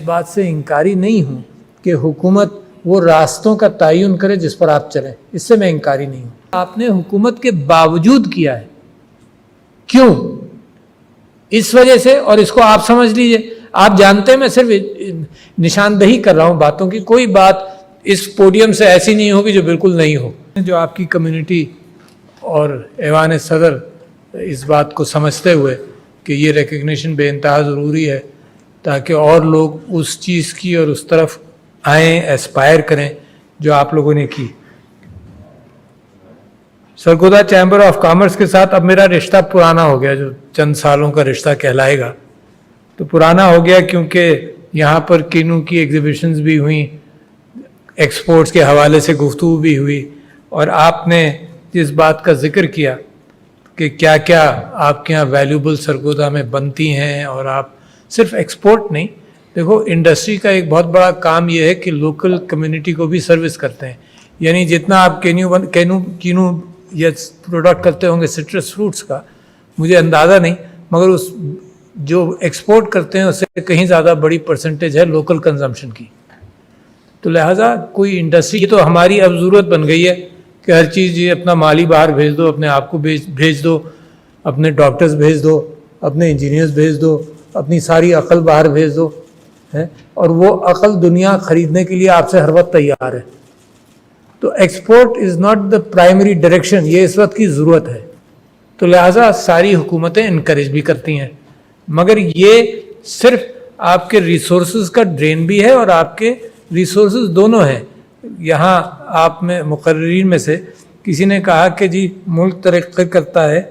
بات سے انکاری نہیں ہوں کہ حکومت وہ راستوں کا تعین کرے جس پر آپ چلیں، اس سے میں انکاری نہیں ہوں۔ آپ نے حکومت کے باوجود کیا ہے، کیوں؟ اس وجہ سے، اور اس کو آپ سمجھ لیجئے، آپ جانتے ہیں میں صرف نشاندہی کر رہا ہوں باتوں کی، کوئی بات اس پوڈیم سے ایسی نہیں ہوگی جو بالکل نہیں ہو۔ جو آپ کی کمیونٹی اور ایوان صدر اس بات کو سمجھتے ہوئے کہ یہ ریکگنیشن بے انتہا ضروری ہے تاکہ اور لوگ اس چیز کی اور اس طرف آئیں، ایسپائر کریں جو آپ لوگوں نے کی۔ سرگودا چیمبر آف کامرس کے ساتھ اب میرا رشتہ پرانا ہو گیا، جو چند سالوں کا رشتہ کہلائے گا، تو پرانا ہو گیا کیونکہ یہاں پر کینو کی ایگزیبیشنز بھی ہوئیں، ایکسپورٹس کے حوالے سے گفتگو بھی ہوئی، اور آپ نے جس بات کا ذکر کیا کہ کیا کیا آپ کے یہاں ویلیوبل سرگودا میں بنتی ہیں، اور آپ صرف ایکسپورٹ نہیں، دیکھو انڈسٹری کا ایک بہت بڑا کام یہ ہے کہ لوکل کمیونٹی کو بھی سروس کرتے ہیں، یعنی جتنا آپ کینو یا پروڈکٹ کرتے ہوں گے سٹرس فروٹس کا، مجھے اندازہ نہیں، مگر اس جو ایکسپورٹ کرتے ہیں اس سے کہیں زیادہ بڑی پرسنٹیج ہے لوکل کنزمپشن کی۔ تو لہٰذا کوئی انڈسٹری کی تو ہماری اب ضرورت بن گئی ہے کہ ہر چیز یہ اپنا مالی باہر بھیج دو، اپنے آپ کو بھیج دو، اپنے ڈاکٹرز بھیج دو، اپنے انجینئرز بھیج دو، اپنی ساری عقل باہر بھیج دو، اور وہ عقل دنیا خریدنے کے لیے آپ سے ہر وقت تیار ہے۔ تو export is not the primary direction, یہ اس وقت کی ضرورت ہے۔ تو لہٰذا ساری حکومتیں انکریج بھی کرتی ہیں، مگر یہ صرف آپ کے ریسورسز کا ڈرین بھی ہے اور آپ کے ریسورسز دونوں ہیں۔ یہاں آپ میں مقررین میں سے کسی نے کہا کہ جی ملک ترقی کرتا ہے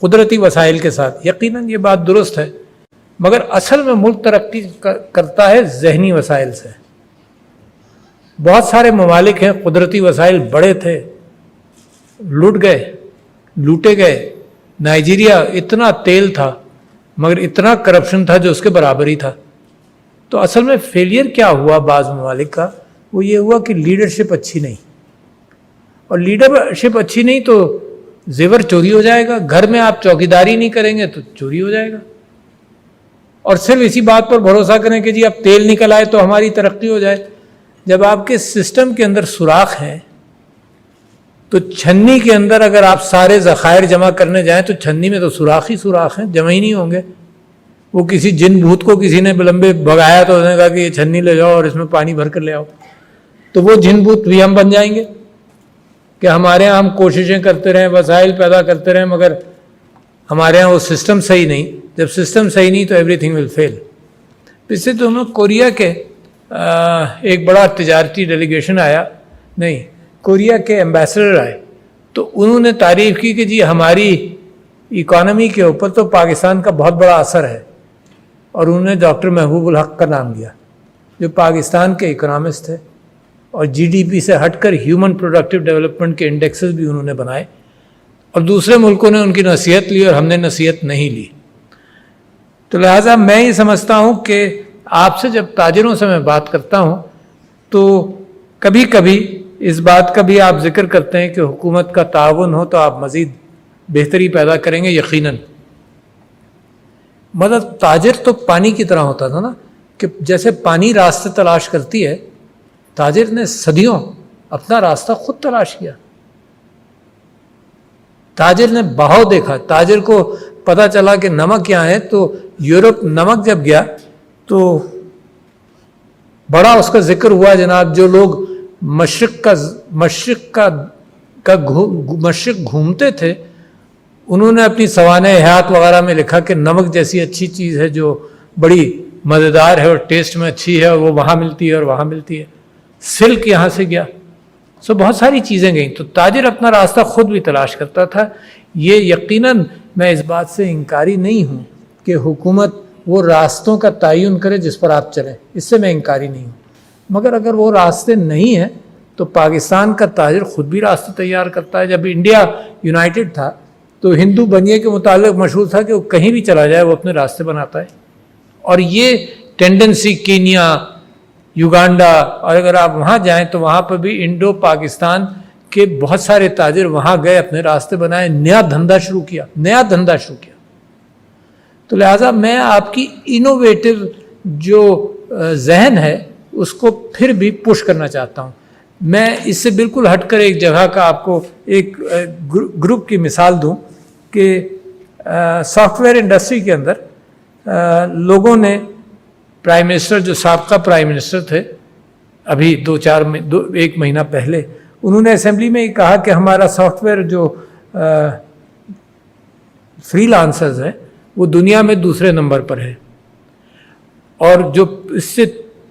قدرتی وسائل کے ساتھ، یقیناً یہ بات درست ہے، مگر اصل میں ملک ترقی کرتا ہے ذہنی وسائل سے۔ بہت سارے ممالک ہیں قدرتی وسائل بڑے تھے، لوٹے گئے۔ نائجیریا اتنا تیل تھا مگر اتنا کرپشن تھا جو اس کے برابر ہی تھا۔ تو اصل میں فیلئر کیا ہوا بعض ممالک کا؟ وہ یہ ہوا کہ لیڈرشپ اچھی نہیں، اور لیڈرشپ اچھی نہیں تو زیور چوری ہو جائے گا، گھر میں آپ چوکیداری نہیں کریں گے تو چوری ہو جائے گا، اور صرف اسی بات پر بھروسہ کریں کہ جی اب تیل نکل آئے تو ہماری ترقی ہو جائے۔ جب آپ کے سسٹم کے اندر سوراخ ہیں تو چھنی کے اندر اگر آپ سارے ذخائر جمع کرنے جائیں تو چھنی میں تو سوراخ ہی سوراخ ہیں، جمع ہی نہیں ہوں گے۔ وہ کسی جن بھوت کو کسی نے بلمبے بھگایا تو اس نے کہا کہ یہ چھنی لے جاؤ اور اس میں پانی بھر کر لے آؤ، تو وہ جن بھوت بھی ہم بن جائیں گے کہ ہمارے یہاں ہم کوششیں کرتے رہیں، وسائل پیدا کرتے رہیں، مگر ہمارے یہاں وہ سسٹم صحیح نہیں۔ جب سسٹم صحیح نہیں تو ایوری تھنگ ول فیل۔ پچھلے دنوں کوریا کے ایک بڑا تجارتی ڈیلیگیشن آیا، نہیں کوریا کے ایمبیسڈر آئے، تو انہوں نے تعریف کی کہ جی ہماری اکانومی کے اوپر تو پاکستان کا بہت بڑا اثر ہے، اور انہوں نے ڈاکٹر محبوب الحق کا نام لیا جو پاکستان کے اکنامسٹ تھے، اور جی ڈی پی سے ہٹ کر ہیومن پروڈکٹیو ڈیولپمنٹ کے انڈیکسز بھی انہوں نے بنائے، اور دوسرے ملکوں نے ان کی نصیحت لی اور ہم نے نصیحت نہیں لی۔ تو لہٰذا میں یہ سمجھتا ہوں کہ آپ سے جب تاجروں سے میں بات کرتا ہوں تو کبھی کبھی اس بات کا بھی آپ ذکر کرتے ہیں کہ حکومت کا تعاون ہو تو آپ مزید بہتری پیدا کریں گے، یقیناً۔ مگر تاجر تو پانی کی طرح ہوتا تھا نا، کہ جیسے پانی راستے تلاش کرتی ہے، تاجر نے صدیوں اپنا راستہ خود تلاش کیا۔ تاجر نے بہاؤ دیکھا، تاجر کو پتہ چلا کہ نمک یہاں ہے، تو یورپ نمک جب گیا تو بڑا اس کا ذکر ہوا جناب، جو لوگ مشرق گھومتے تھے انہوں نے اپنی سوانح حیات وغیرہ میں لکھا کہ نمک جیسی اچھی چیز ہے جو بڑی مزیدار ہے اور ٹیسٹ میں اچھی ہے، اور وہ وہاں ملتی ہے اور وہاں ملتی ہے۔ سلک یہاں سے گیا، بہت ساری چیزیں گئیں۔ تو تاجر اپنا راستہ خود بھی تلاش کرتا تھا۔ یہ یقیناً میں اس بات سے انکاری نہیں ہوں کہ حکومت وہ راستوں کا تعین کرے جس پر آپ چلیں، اس سے میں انکاری نہیں ہوں، مگر اگر وہ راستے نہیں ہیں تو پاکستان کا تاجر خود بھی راستے تیار کرتا ہے۔ جب انڈیا یونائٹڈ تھا تو ہندو بنیے کے متعلق مشہور تھا کہ وہ کہیں بھی چلا جائے وہ اپنے راستے بناتا ہے، اور یہ ٹینڈنسی کینیا، یوگانڈا، اور اگر آپ وہاں جائیں تو وہاں پر بھی انڈو پاکستان کے بہت سارے تاجر وہاں گئے، اپنے راستے بنائے، نیا دھندا شروع کیا۔ تو لہٰذا میں آپ کی انوویٹو جو ذہن ہے اس کو پھر بھی پش کرنا چاہتا ہوں. میں اس سے بالکل ہٹ کر ایک جگہ کا آپ کو ایک گروپ کی مثال دوں کہ سافٹ ویئر انڈسٹری کے اندر لوگوں نے پرائم منسٹر جو سابقہ پرائم منسٹر تھے ابھی ایک مہینہ پہلے, انہوں نے اسمبلی میں یہ کہا کہ ہمارا سافٹ ویئر جو فری لانسرز ہیں وہ دنیا میں دوسرے نمبر پر ہے, اور جو اس سے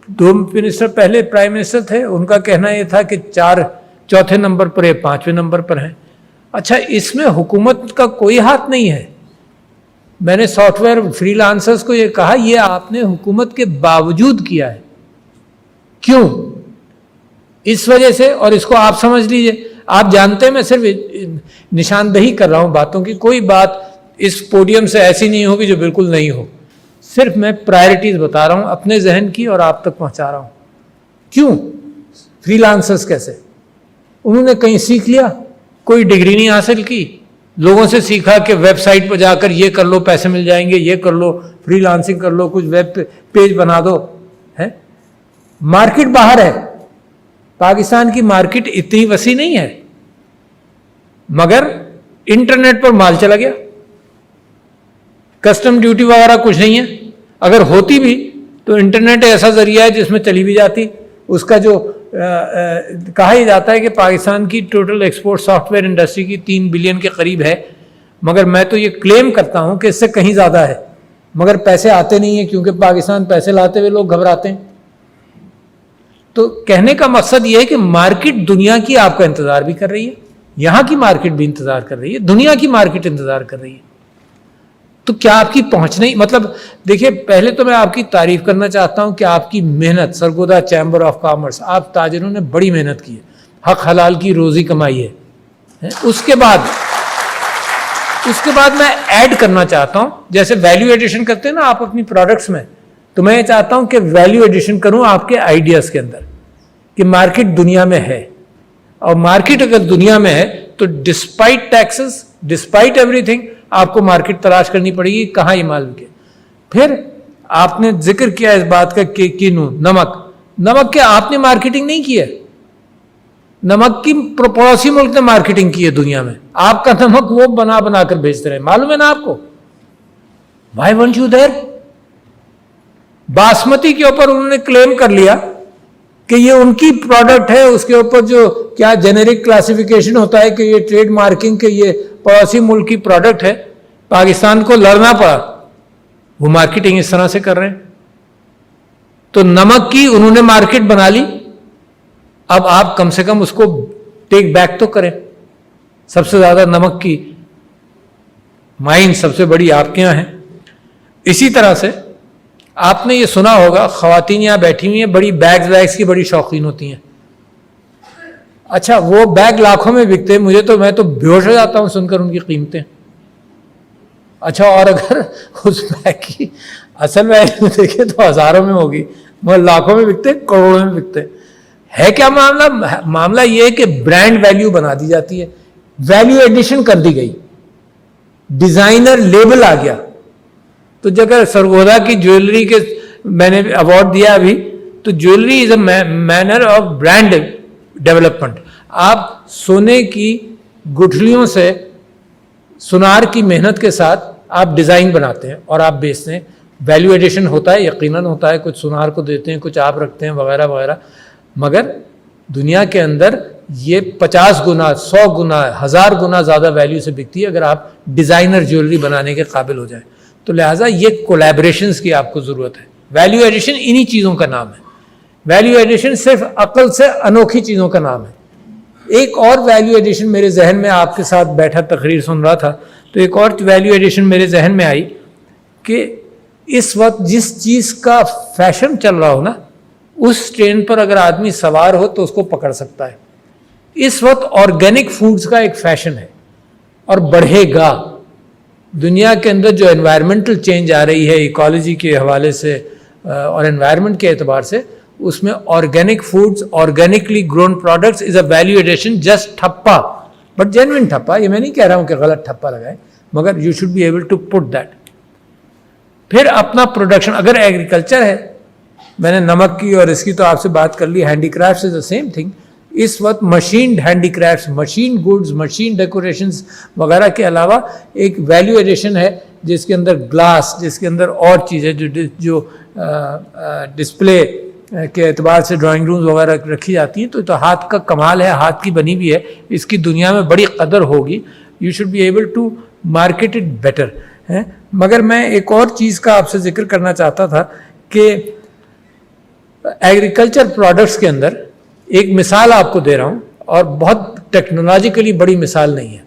2 منسٹر پہلے پرائم منسٹر تھے ان کا کہنا یہ تھا کہ چوتھے نمبر پر یا 5ویں نمبر پر ہیں. اچھا, اس میں حکومت کا کوئی ہاتھ نہیں ہے. میں نے سافٹ ویئر فری لانسرز کو یہ کہا یہ آپ نے حکومت کے باوجود کیا ہے. کیوں؟ اس وجہ سے, اور اس کو آپ سمجھ لیجئے, آپ جانتے ہیں میں صرف نشاندہی کر رہا ہوں باتوں کی, کوئی بات اس پوڈیم سے ایسی نہیں ہوگی جو بالکل نہیں ہو, صرف میں پرائرٹیز بتا رہا ہوں اپنے ذہن کی اور آپ تک پہنچا رہا ہوں. کیوں فری لانسرز کیسے؟ انہوں نے کہیں سیکھ لیا, کوئی ڈگری نہیں حاصل کی, لوگوں سے سیکھا کہ ویب سائٹ پہ جا کر یہ کر لو پیسے مل جائیں گے, یہ کر لو فری لانسنگ کر لو, کچھ ویب پیج بنا دو. ہے مارکیٹ باہر ہے, پاکستان کی مارکیٹ اتنی وسیع نہیں ہے, مگر انٹرنیٹ پر مال چلا گیا, کسٹم ڈیوٹی وغیرہ کچھ نہیں ہے, اگر ہوتی بھی تو انٹرنیٹ ایسا ذریعہ ہے جس میں چلی بھی جاتی. اس کا جو کہا ہی جاتا ہے کہ پاکستان کی total export soft where industry کی 3 بلین کے قریب ہے, مگر میں تو یہ کلیم کرتا ہوں کہ اس سے کہیں زیادہ ہے, مگر پیسے آتے نہیں ہیں کیونکہ پاکستان پیسے لاتے ہوئے لوگ گھبراتے ہیں. تو کہنے کا مقصد یہ ہے کہ مارکیٹ دنیا کی آپ کا انتظار بھی کر رہی ہے, یہاں کی مارکیٹ بھی انتظار کر رہی ہے, دنیا کی مارکیٹ انتظار کر رہی ہے. تو کیا آپ کی پہنچ نہیں, مطلب دیکھیے پہلے تو میں آپ کی تعریف کرنا چاہتا ہوں کہ آپ کی محنت, سرگودا چیمبر آف کامرس, آپ تاجروں نے بڑی محنت کی ہے, حق حلال کی روزی کمائی ہے. اس کے بعد میں ایڈ کرنا چاہتا ہوں, جیسے ویلیو ایڈیشن کرتے ہیں نا آپ اپنی پروڈکٹس میں, تو میں یہ چاہتا ہوں کہ ویلیو ایڈیشن کروں آپ کے آئیڈیاز کے اندر کہ مارکیٹ دنیا میں ہے, اور مارکیٹ اگر دنیا میں ہے تو despite taxes, despite every thing, آپ کو مارکیٹ تلاش کرنی پڑے گی کہاں یہ مال بکے. پھر آپ نے ذکر کیا اس بات کا کہ کینو نمک کے آپ نے مارکیٹنگ نہیں کی ہے, نمک کی پڑوسی ملک نے مارکیٹنگ کی ہے دنیا میں, آپ کا نمک وہ بنا کر بیچتے رہے, معلوم ہے نا آپ کو. Why won't you dare? Basmati کے اوپر انہوں نے کلیم کر لیا کہ یہ ان کی پروڈکٹ ہے, اس کے اوپر جو کیا جنیرک کلاسیفیکیشن ہوتا ہے کہ یہ ٹریڈ مارکنگ کہ یہ پڑوسی ملک کی پروڈکٹ ہے, پاکستان کو لڑنا پڑا. وہ مارکیٹنگ اس طرح سے کر رہے ہیں. تو نمک کی انہوں نے مارکیٹ بنا لی, اب آپ کم سے کم اس کو ٹیک بیک تو کریں. سب سے زیادہ نمک کی مائن سب سے بڑی آپ کے یہاں ہے. اسی طرح سے آپ نے یہ سنا ہوگا, خواتین یہاں بیٹھی ہوئی ہیں, بڑی بیگز کی بڑی شوقین ہوتی ہیں. اچھا, وہ بیگ لاکھوں میں بکتے ہیں, میں تو بیہوش ہو جاتا ہوں سن کر ان کی قیمتیں. اچھا, اور اگر اس بیگ کی اصل ویلیو دیکھیں تو ہزاروں میں ہوگی, مگر لاکھوں میں بکتے, کروڑوں میں بکتے. ہے کیا معاملہ یہ ہے کہ برانڈ ویلیو بنا دی جاتی ہے, ویلیو ایڈیشن کر دی گئی, ڈیزائنر لیبل آ گیا. تو جگہ سرگودا کی جویلری کے میں نے ایوارڈ دیا ابھی, تو jewellery is a manner of brand development. آپ سونے کی گٹھلیوں سے سونار کی محنت کے ساتھ آپ ڈیزائن بناتے ہیں اور آپ بیچتے ہیں, ویلیو ایڈیشن ہوتا ہے, یقیناً ہوتا ہے, کچھ سونار کو دیتے ہیں, کچھ آپ رکھتے ہیں وغیرہ وغیرہ. مگر دنیا کے اندر یہ 50 گنا 100 گنا 1000 گنا زیادہ ویلیو سے بکتی ہے اگر آپ ڈیزائنر جویلری بنانے کے قابل ہو جائیں. تو لہٰذا یہ کولیبریشنز کی آپ کو ضرورت ہے. ویلیو ایڈیشن انہی چیزوں کا نام ہے. ویلیو ایڈیشن صرف عقل سے انوکھی چیزوں کا نام ہے. ایک اور ویلیو ایڈیشن میرے ذہن میں, آپ کے ساتھ بیٹھا تقریر سن رہا تھا تو ایک اور ویلیو ایڈیشن میرے ذہن میں آئی کہ اس وقت جس چیز کا فیشن چل رہا ہو نا, اس ٹرین پر اگر آدمی سوار ہو تو اس کو پکڑ سکتا ہے. اس وقت آرگینک فوڈز کا ایک فیشن ہے اور بڑھے گا. دنیا کے اندر جو انوائرمنٹل چینج آ رہی ہے ایکالوجی کے حوالے سے اور انوائرمنٹ کے اعتبار سے, اس میں organic foods, organically grown products is a value addition. Just ٹھپا, بٹ جینوئن ٹھپا. یہ میں نہیں کہہ رہا ہوں کہ غلط ٹھپا لگائے, مگر you should be able to put that. پھر اپنا پروڈکشن. اگر ایگریکلچر ہے, میں نے نمک کی اور اس کی تو آپ سے بات کر لی, handicrafts is the same thing. اس وقت machined handicrafts, machine goods, machine decorations وغیرہ کے علاوہ ایک ویلیو ایڈیشن ہے جس کے اندر گلاس, جس کے اندر اور چیزیں جو ڈسپلے کے اعتبار سے ڈرائنگ رومز وغیرہ رکھی جاتی ہیں, تو ہاتھ کا کمال ہے, ہاتھ کی بنی ہوئی ہے, اس کی دنیا میں بڑی قدر ہوگی. You should be able to market it better. مگر میں ایک اور چیز کا آپ سے ذکر کرنا چاہتا تھا کہ ایگریکلچر پروڈکٹس کے اندر ایک مثال آپ کو دے رہا ہوں, اور بہت ٹیکنالوجیکلی بڑی مثال نہیں ہے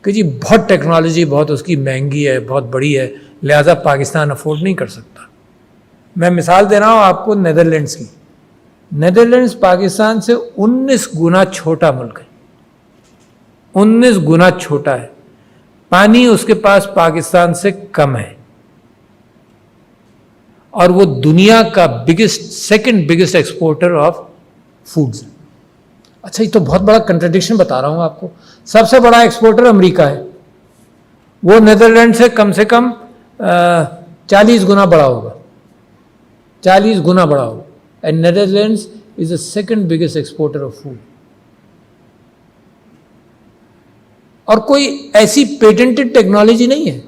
کہ جی بہت ٹیکنالوجی بہت اس کی مہنگی ہے, بہت بڑی ہے, لہذا پاکستان افورڈ نہیں کر سکتا. میں مثال دے رہا ہوں آپ کو نیدرلینڈس کی. نیدرلینڈس پاکستان سے 19 گنا چھوٹا ملک ہے, 19 گنا چھوٹا ہے. پانی اس کے پاس پاکستان سے کم ہے, اور وہ دنیا کا second biggest exporter of foods. اچھا, یہ تو بہت بڑا کنٹرڈکشن بتا رہا ہوں آپ کو. سب سے بڑا ایکسپورٹر امریکہ ہے, وہ نیدرلینڈ سے کم 40 گنا بڑا ہوگا, 40 گنا بڑا ہوگا. And Netherlands is the second biggest exporter of food. اور کوئی ایسی پیٹنٹڈ ٹیکنالوجی نہیں ہے.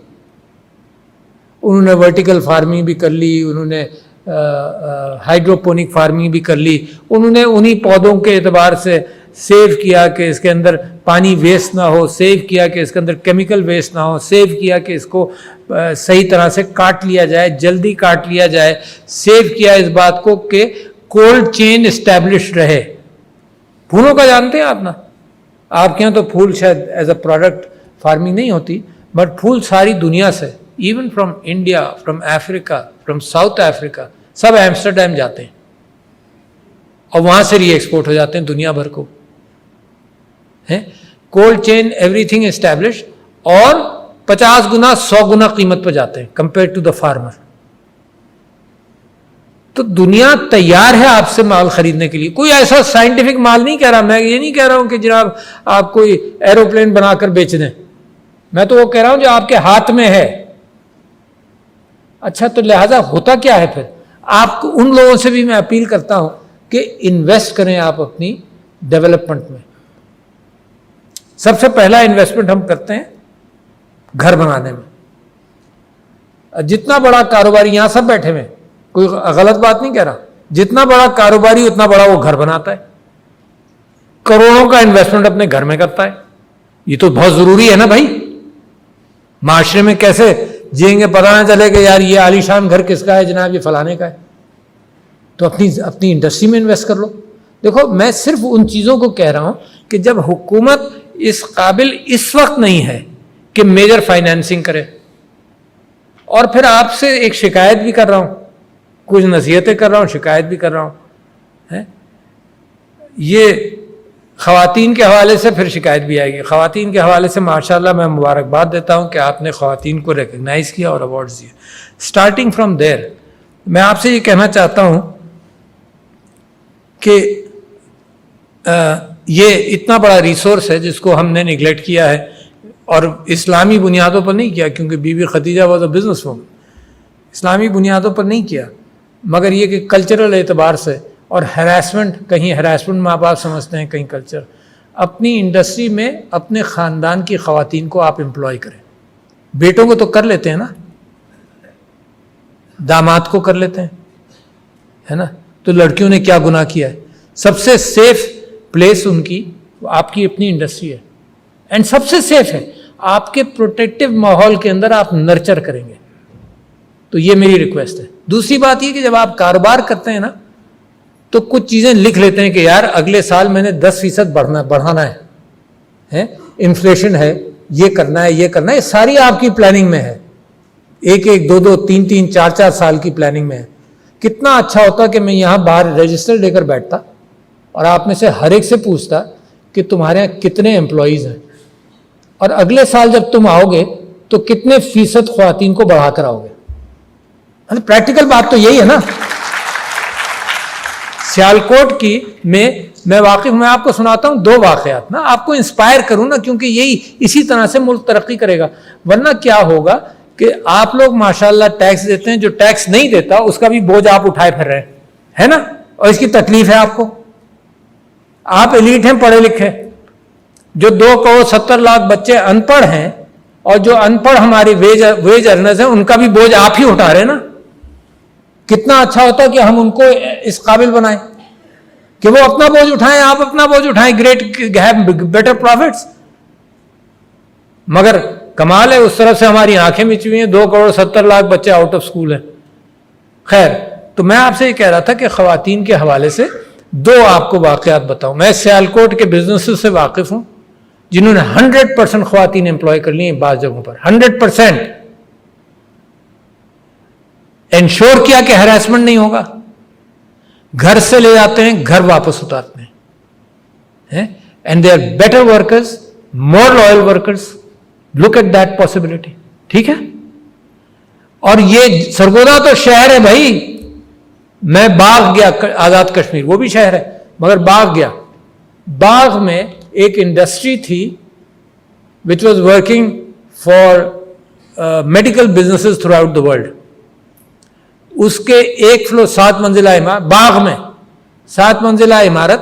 انہوں نے ورٹیکل فارمنگ بھی کر لی, انہوں نے ہائیڈروپونک فارمنگ بھی کر لی, انہوں نے انہی پودوں کے اعتبار سے سیو کیا کہ اس کے اندر پانی ویسٹ نہ ہو, سیو کیا کہ اس کے اندر کیمیکل ویسٹ نہ ہو, سیو کیا کہ اس کو صحیح طرح سے کاٹ لیا جائے, جلدی کاٹ لیا جائے, سیو کیا اس بات کو کہ کولڈ چین اسٹیبلش رہے. پھولوں کا جانتے ہیں آپ نا, آپ کے یہاں تو پھول شاید ایز اے پروڈکٹ فارمنگ نہیں ہوتی, بٹ پھول ساری دنیا سے, even from India, from Africa, from South Africa, sub Amsterdam جاتے ہیں اور وہاں سے ری ایکسپورٹ ہو جاتے ہیں دنیا بھر کو. Cold chain everything establish, اور 50 گنا 100 گنا قیمت پہ جاتے ہیں کمپیئر ٹو دا فارمر. تو دنیا تیار ہے آپ سے مال خریدنے کے لیے. کوئی ایسا سائنٹیفک مال نہیں کہہ رہا, میں یہ نہیں کہہ رہا ہوں کہ جناب آپ کوئی ایروپلین بنا کر بیچ دیں, میں تو وہ کہہ رہا ہوں جو آپ کے ہاتھ میں ہے. اچھا, تو لہذا ہوتا کیا ہے پھر؟ آپ کو ان لوگوں سے بھی میں اپیل کرتا ہوں کہ انویسٹ کریں آپ اپنی ڈیولپمنٹ میں. سب سے پہلا انویسٹمنٹ ہم کرتے ہیں گھر بنانے میں. جتنا بڑا کاروباری, یہاں سب بیٹھے ہوئے, کوئی غلط بات نہیں کہہ رہا, جتنا بڑا کاروباری اتنا بڑا وہ گھر بناتا ہے, کروڑوں کا انویسٹمنٹ اپنے گھر میں کرتا ہے. یہ تو بہت ضروری ہے نا بھائی. معاشرے میں کیسے جئیں گے, پتہ نہ چلے کہ یار یہ عالیشان گھر کس کا ہے جناب, یہ فلانے کا ہے. تو اپنی انڈسٹری میں انویسٹ کر لو. دیکھو, میں صرف ان چیزوں کو کہہ رہا ہوں کہ جب حکومت اس قابل اس وقت نہیں ہے کہ میجر فائنینسنگ کرے. اور پھر آپ سے ایک شکایت بھی کر رہا ہوں, کچھ نصیحتیں کر رہا ہوں, شکایت بھی کر رہا ہوں. یہ خواتین کے حوالے سے پھر شکایت بھی آئے گی. خواتین کے حوالے سے ماشاءاللہ میں مبارکباد دیتا ہوں کہ آپ نے خواتین کو ریکگنائز کیا اور ایوارڈز دیے. اسٹارٹنگ فرام دیر میں آپ سے یہ کہنا چاہتا ہوں کہ یہ اتنا بڑا ریسورس ہے جس کو ہم نے نگلیکٹ کیا ہے, اور اسلامی بنیادوں پر نہیں کیا, کیونکہ Bibi Khadija was a businesswoman. اسلامی بنیادوں پر نہیں کیا, مگر یہ کہ کلچرل اعتبار سے, اور ہراسمنٹ, کہیں ہراسمنٹ ماں باپ سمجھتے ہیں, کہیں کلچر. اپنی انڈسٹری میں اپنے خاندان کی خواتین کو آپ امپلائی کریں. بیٹوں کو تو کر لیتے ہیں نا, داماد کو کر لیتے ہیں, ہے نا, تو لڑکیوں نے کیا گناہ کیا ہے؟ سب سے سیف پلیس ان کی آپ کی اپنی انڈسٹری ہے, اینڈ سب سے سیف ہے. آپ کے پروٹیکٹیو ماحول کے اندر آپ نرچر کریں گے. تو یہ میری ریکویسٹ ہے. دوسری بات یہ کہ جب آپ کاروبار کرتے ہیں نا, تو کچھ چیزیں لکھ لیتے ہیں کہ یار اگلے سال میں نے 10% بڑھانا ہے, انفلیشن ہے, یہ کرنا ہے, یہ کرنا ہے. یہ ساری آپ کی پلاننگ میں ہے, 1-1, 2-2, 3-3, 4-4 سال کی پلاننگ میں ہے. کتنا اچھا ہوتا کہ میں یہاں باہر رجسٹر لے کر بیٹھتا اور آپ میں سے ہر ایک سے پوچھتا کہ تمہارے یہاں کتنے امپلائیز ہیں, اور اگلے سال جب تم آؤ گے تو کتنے فیصد خواتین کو بڑھا کر آؤ گے. پریکٹیکل بات تو یہی ہے نا. سیالکوٹ کی میں واقف, میں آپ کو سناتا ہوں 2 واقعات نا, آپ کو انسپائر کروں نا, کیونکہ اسی طرح سے ملک ترقی کرے گا. ورنہ کیا ہوگا کہ آپ لوگ ماشاءاللہ ٹیکس دیتے ہیں, جو ٹیکس نہیں دیتا اس کا بھی بوجھ آپ اٹھائے پھر رہے ہیں, ہے نا, اور اس کی تکلیف ہے آپ کو. آپ ایلیٹ ہیں, پڑھے لکھے, جو 2.70 کروڑ بچے ان پڑھ ہیں, اور جو ان پڑھ ہماری ویج ارنرز ہیں, ان کا بھی بوجھ آپ ہی اٹھا رہے ہیں نا. کتنا اچھا ہوتا کہ ہم ان کو اس قابل بنائیں کہ وہ اپنا بوجھ اٹھائیں, آپ اپنا بوجھ اٹھائیں, گریٹ ہیو بیٹر پروفٹس. مگر کمال ہے, اس طرف سے ہماری آنکھیں مچی ہوئی ہیں, 2.70 کروڑ بچے آؤٹ آف اسکول ہیں. خیر, تو میں آپ سے یہ کہہ رہا تھا کہ خواتین کے حوالے سے 2 آپ کو واقعات بتاؤں. میں سیالکوٹ کے بزنس سے واقف ہوں جنہوں نے 100% خواتین امپلائی کر لی ہیں بعض جگہوں پر, 100% انشور کیا کہ ہراسمنٹ نہیں ہوگا. گھر سے لے جاتے ہیں, گھر واپس اتارتے ہیں, and they are better workers, more loyal workers. Look at that possibility. ٹھیک ہے, اور یہ سرگودا تو شہر ہے بھائی. میں باغ گیا, آزاد کشمیر وہ بھی شہر ہے, مگر باغ گیا. باغ میں ایک انڈسٹری تھی which was working for medical businesses throughout the world. اس کے ایک فلور 7 منزلہ عمارت, باغ میں 7 منزلہ عمارت,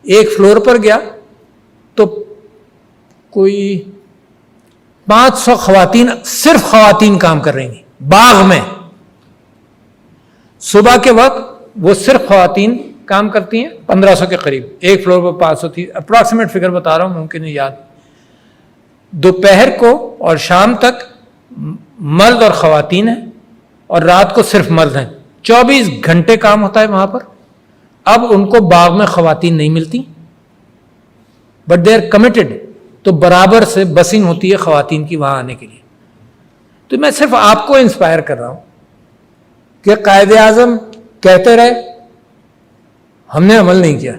ایک فلور پر گیا تو کوئی 500 خواتین, صرف خواتین کام کر رہی ہیں باغ میں. صبح کے وقت وہ صرف خواتین کام کرتی ہیں, 1500 کے قریب, ایک فلور پر 500 تھی, اپروکسیمیٹ فگر بتا رہا ہوں, ممکن ہے یاد. دوپہر کو اور شام تک مرد اور خواتین ہیں, اور رات کو صرف مرد ہیں. 24 گھنٹے کام ہوتا ہے وہاں پر. اب ان کو باغ میں خواتین نہیں ملتی, بٹ دے آر کمیٹڈ, تو برابر سے بسنگ ہوتی ہے خواتین کی وہاں آنے کے لیے. تو میں صرف آپ کو انسپائر کر رہا ہوں کہ قائد اعظم کہتے رہے, ہم نے عمل نہیں کیا.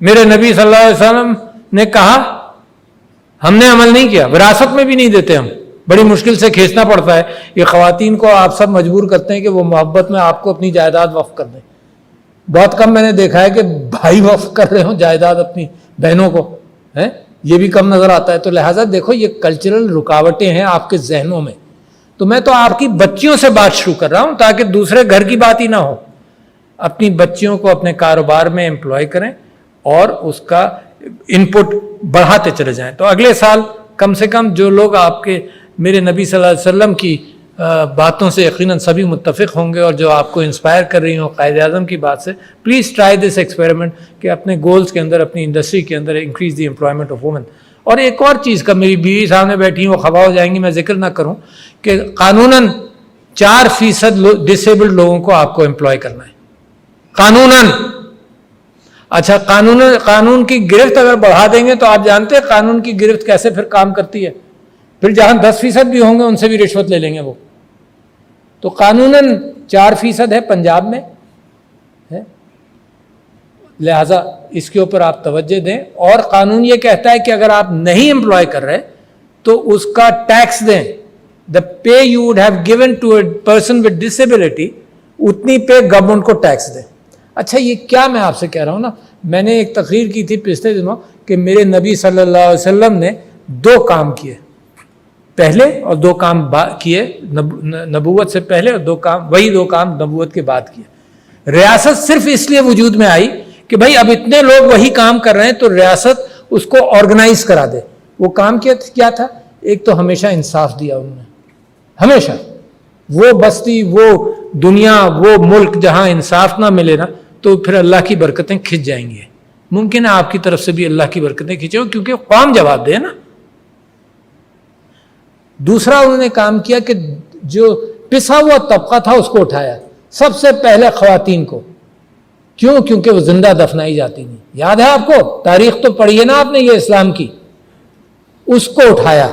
میرے نبی صلی اللہ علیہ وسلم نے کہا, ہم نے عمل نہیں کیا. وراثت میں بھی نہیں دیتے ہم, بڑی مشکل سے کھینچنا پڑتا ہے. یہ خواتین کو آپ سب مجبور کرتے ہیں کہ وہ محبت میں آپ کو اپنی جائیداد وقف کر دیں. بہت کم میں نے دیکھا ہے کہ بھائی وقف کر رہے ہوں جائیداد اپنی بہنوں کو, ہے یہ بھی کم نظر آتا ہے. تو لہٰذا دیکھو, یہ کلچرل رکاوٹیں ہیں آپ کے ذہنوں میں. تو میں تو آپ کی بچیوں سے بات شروع کر رہا ہوں تاکہ دوسرے گھر کی بات ہی نہ ہو. اپنی بچیوں کو اپنے کاروبار میں امپلائی کریں اور اس کا ان پٹ بڑھاتے چلے جائیں. تو اگلے سال کم سے کم جو لوگ آپ کے میرے نبی صلی اللہ علیہ وسلم کی باتوں سے یقیناً سبھی متفق ہوں گے, اور جو آپ کو انسپائر کر رہی ہوں قائد اعظم کی بات سے, پلیز ٹرائی دس ایکسپیریمنٹ کہ اپنے گولز کے اندر, اپنی انڈسٹری کے اندر increase the employment of women. اور ایک اور چیز کا, میری بیوی سامنے بیٹھی ہیں, وہ خفا ہو جائیں گی میں ذکر نہ کروں, کہ قانوناً 4% ڈسیبلڈ لوگوں کو آپ کو امپلائی کرنا ہے قانوناً. اچھا, قانون کی گرفت اگر بڑھا دیں گے تو آپ جانتے ہیں قانون کی گرفت کیسے پھر کام کرتی ہے. پھر جہاں 10% بھی ہوں گے ان سے بھی رشوت لے لیں گے وہ. تو قانوناً 4% ہے پنجاب میں, ہے, لہذا اس کے اوپر آپ توجہ دیں. اور قانون یہ کہتا ہے کہ اگر آپ نہیں امپلائی کر رہے تو اس کا ٹیکس دیں. The pay you would have given to a person with disability, اتنی پے گورنمنٹ کو ٹیکس دیں. اچھا, یہ کیا میں آپ سے کہہ رہا ہوں نا, میں نے ایک تقریر کی تھی پچھلے دنوں کہ میرے نبی صلی اللہ علیہ وسلم نے 2 کام کیے پہلے اور 2 کام کیے نبوت سے پہلے, اور 2 کام, وہی 2 کام نبوت کے بعد کیے. ریاست صرف اس لیے وجود میں آئی کہ بھائی اب اتنے لوگ وہی کام کر رہے ہیں تو ریاست اس کو آرگنائز کرا دے. وہ کام کیا تھا؟ ایک تو ہمیشہ انصاف دیا انہوں نے, ہمیشہ. وہ بستی, وہ دنیا, وہ ملک جہاں انصاف نہ ملے نا تو پھر اللہ کی برکتیں کھنچ جائیں گی. ممکن ہے آپ کی طرف سے بھی اللہ کی برکتیں کھنچیں کیونکہ قوم جواب دے نا. دوسرا انہوں نے کام کیا کہ جو پسا ہوا طبقہ تھا اس کو اٹھایا, سب سے پہلے خواتین کو. کیوں؟ کیونکہ وہ زندہ دفنائی جاتی نہیں. یاد ہے آپ کو, تاریخ تو پڑھی ہے نا آپ نے یہ اسلام کی. اس کو اٹھایا,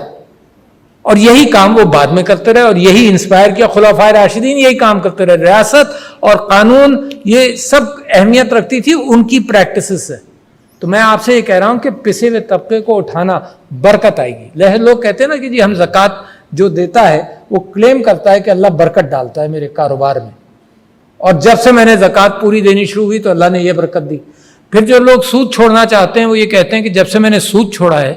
اور یہی کام وہ بعد میں کرتے رہے, اور یہی انسپائر کیا خلفائے راشدین, یہی کام کرتے رہے. ریاست اور قانون یہ سب اہمیت رکھتی تھی ان کی پریکٹسز سے. تو میں آپ سے یہ کہہ رہا ہوں کہ پسے ہوئے طبقے کو اٹھانا, برکت آئے گی. لوگ کہتے ہیں نا کہ جی ہم زکوٰۃ جو دیتا ہے وہ کلیم کرتا ہے کہ اللہ برکت ڈالتا ہے میرے کاروبار میں, اور جب سے میں نے زکوٰۃ پوری دینی شروع ہوئی تو اللہ نے یہ برکت دی. پھر جو لوگ سود چھوڑنا چاہتے ہیں وہ یہ کہتے ہیں کہ جب سے میں نے سود چھوڑا ہے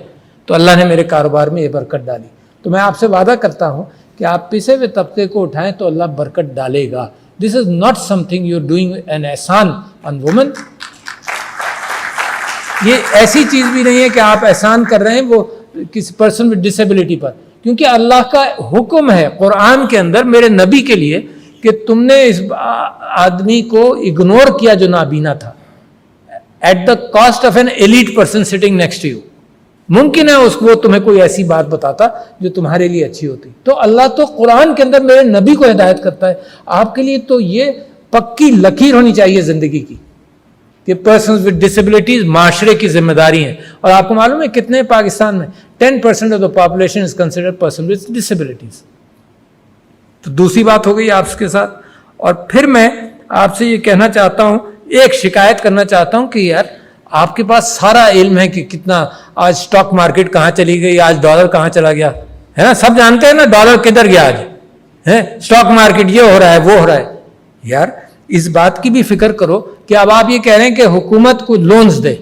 تو اللہ نے میرے کاروبار میں یہ برکت ڈالی. تو میں آپ سے وعدہ کرتا ہوں کہ آپ پسے ہوئے طبقے کو اٹھائیں تو اللہ برکت ڈالے گا. This is not something you are doing an احسان آن وومن. یہ ایسی چیز بھی نہیں ہے کہ آپ احسان کر رہے ہیں وہ کسی پرسن وتھ ڈسیبلٹی پر, کیونکہ اللہ کا حکم ہے قرآن کے اندر میرے نبی کے لیے کہ تم نے اس آدمی کو اگنور کیا جو نابینا تھا, at the cost of an elite person sitting next to you. ممکن ہے اس کو تمہیں کوئی ایسی بات بتاتا جو تمہارے لیے اچھی ہوتی. تو اللہ تو قرآن کے اندر میرے نبی کو ہدایت کرتا ہے. آپ کے لیے تو یہ پکی لکیر ہونی چاہیے زندگی کی کہ پرسنز ود ڈسیبلٹیز معاشرے کی ذمہ داری ہیں. اور آپ کو معلوم ہے کتنے پاکستان میں 10% of the population is considered person with disabilities. تو دوسری بات ہو گئی آپ کے ساتھ. اور پھر میں آپ سے یہ کہنا چاہتا ہوں, ایک شکایت کرنا چاہتا ہوں کہ یار آپ کے پاس سارا علم ہے کہ کتنا آج اسٹاک مارکیٹ کہاں چلی گئی, آج ڈالر کہاں چلا گیا ہے نا, سب جانتے ہیں نا ڈالر کدھر گیا آج ہے, اسٹاک مارکیٹ یہ ہو رہا ہے وہ ہو رہا ہے. یار اس بات کی بھی فکر کرو کہ اب آپ یہ کہہ رہے ہیں کہ حکومت کو لونز دے,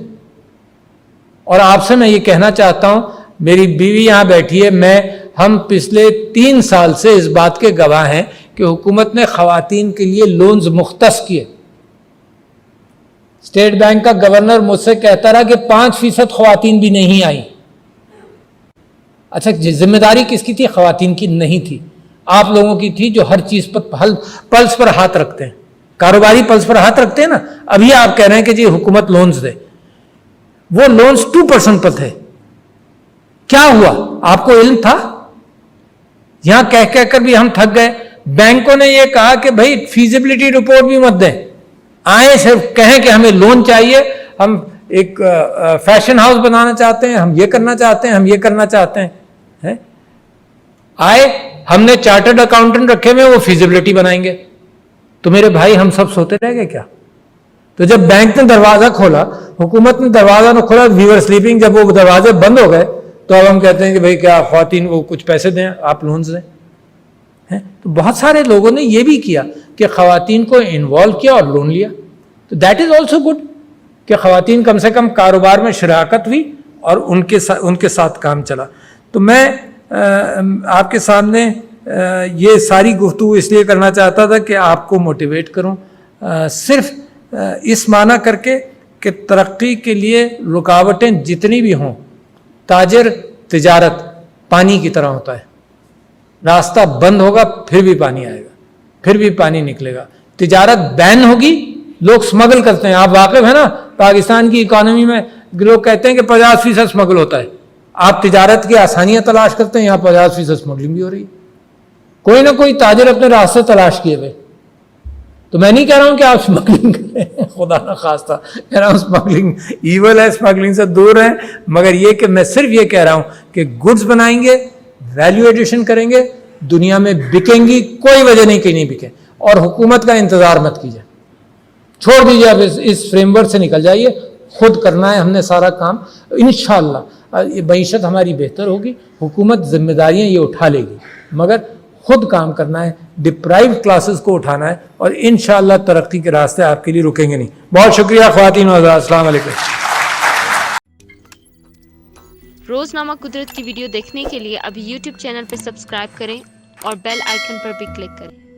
اور آپ سے میں یہ کہنا چاہتا ہوں, میری بیوی یہاں بیٹھی ہے, ہم پچھلے 3 سال سے اس بات کے گواہ ہیں کہ حکومت نے خواتین کے لیے لونز مختص کیے. اسٹیٹ بینک کا گورنر مجھ سے کہتا رہا کہ 5% خواتین بھی نہیں آئی. اچھا ذمہ داری کس کی تھی؟ خواتین کی نہیں تھی, آپ لوگوں کی تھی جو ہر چیز پر پلس پر ہاتھ رکھتے ہیں, کاروباری پلس پر ہاتھ رکھتے ہیں نا. ابھی آپ کہہ رہے ہیں کہ جی حکومت لونز دے, وہ لونز 2% پر تھے. کیا ہوا؟ آپ کو علم تھا؟ یہاں کہہ کر بھی ہم تھک گئے. بینکوں نے یہ کہا کہ بھائی فیزیبلٹی رپورٹ بھی مت دیں, آئیں صرف کہیں کہ ہمیں لون چاہیے, ہم ایک فیشن ہاؤس بنانا چاہتے ہیں, ہم یہ کرنا چاہتے ہیں, ہم یہ کرنا چاہتے ہیں. آئے ہم نے چارٹرڈ اکاؤنٹنٹ رکھے ہوئے, وہ فیزیبلٹی بنائیں گے. تو میرے بھائی ہم سب سوتے رہ گئے کیا؟ تو جب بینک نے دروازہ کھولا, حکومت نے دروازہ نہ کھولا, وی ور سلیپنگ, جب وہ دروازے بند ہو گئے تو اب ہم کہتے ہیں کہ بھائی کیا خواتین وہ کچھ پیسے دیں, آپ لونز دیں. تو بہت سارے لوگوں نے یہ بھی کیا کہ خواتین کو انوالو کیا اور لون لیا. تو دیٹ از آلسو گڈ کہ خواتین کم سے کم کاروبار میں شراکت ہوئی اور ان کے ساتھ کام چلا. تو میں آپ کے سامنے یہ ساری گفتگو اس لیے کرنا چاہتا تھا کہ آپ کو موٹیویٹ کروں, صرف اس معنی کر کے کہ ترقی کے لیے رکاوٹیں جتنی بھی ہوں, تجارت پانی کی طرح ہوتا ہے, راستہ بند ہوگا پھر بھی پانی آئے گا, پھر بھی پانی نکلے گا. تجارت بین ہوگی, لوگ سمگل کرتے ہیں, آپ واقف ہیں نا پاکستان کی اکانومی میں لوگ کہتے ہیں کہ 50% سمگل ہوتا ہے. آپ تجارت کی آسانیاں تلاش کرتے ہیں, یہاں 50% سمگلنگ بھی ہو رہی ہے. کوئی نہ کوئی تاجر اپنے راستے تلاش کیے ہوئے. تو میں نہیں کہہ رہا ہوں کہ آپ سمگلنگ کریں, خدا نہ خواستہ, کہہ رہا ہوں سمگلنگ ایول ہے, سمگلنگ سے دور ہیں, مگر یہ کہ میں صرف یہ کہہ رہا ہوں کہ گڈز بنائیں گے, ویلیو ایڈیشن کریں گے, دنیا میں بکیں گی, کوئی وجہ نہیں کہ نہیں بکیں. اور حکومت کا انتظار مت کیجیے, چھوڑ دیجیے, اب اس فریم ورک سے نکل جائیے, خود کرنا ہے ہم نے سارا کام. انشاءاللہ معیشت ہماری بہتر ہوگی, حکومت ذمہ داریاں یہ اٹھا لے گی, مگر خود کام کرنا ہے, ڈپرائیو کلاسز کو اٹھانا ہے, اور انشاءاللہ ترقی کے راستے آپ کے لیے رکیں گے نہیں. بہت شکریہ خواتین و حضرات, السلام علیکم. روزنامہ قدرت کی ویڈیو دیکھنے کے لیے ابھی یوٹیوب چینل پہ سبسکرائب کریں اور بیل آئیکن پر بھی کلک کریں.